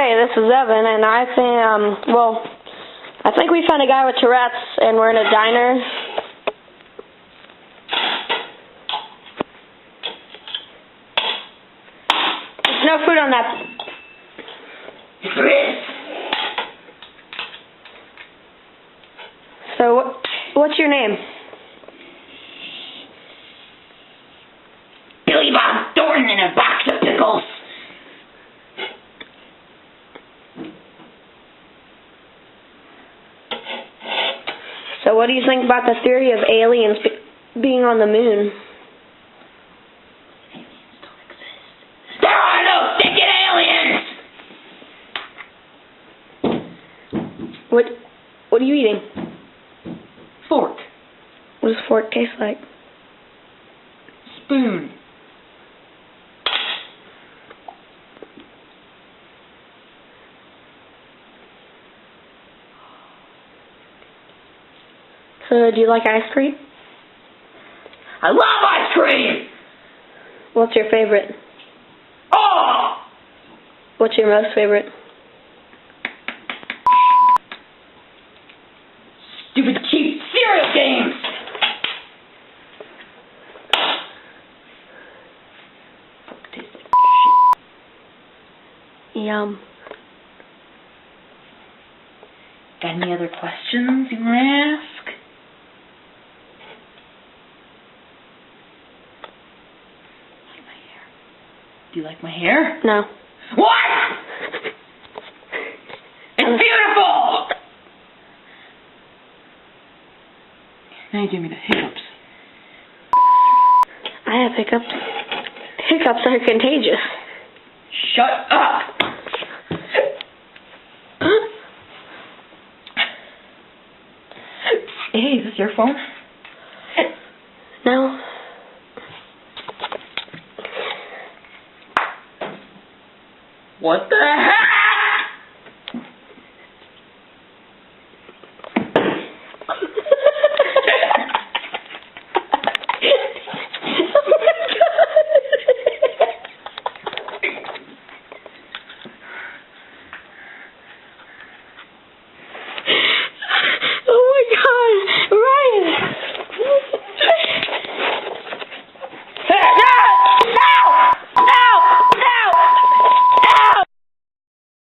Hey, this is Evan, and I think we found a guy with Tourette's, and we're in a diner. There's no food on that. So, what's your name? Billy Bob Thornton in a box of pickles. So what do you think about the theory of aliens being on the moon? Aliens don't exist. There are no stinking aliens! What are you eating? Fork. What does fork taste like? Spoon. So, do you like ice cream? I love ice cream! What's your favorite? Oh! What's your most favorite? Stupid cheap cereal games! Fuck, tastes like shit. Yum. Got any other questions you want to ask? Do you like my hair? No. What? It's beautiful! Now you give me the hiccups. I have hiccups. Hiccups are contagious. Shut up! Hey, is this your phone? No. What the heck?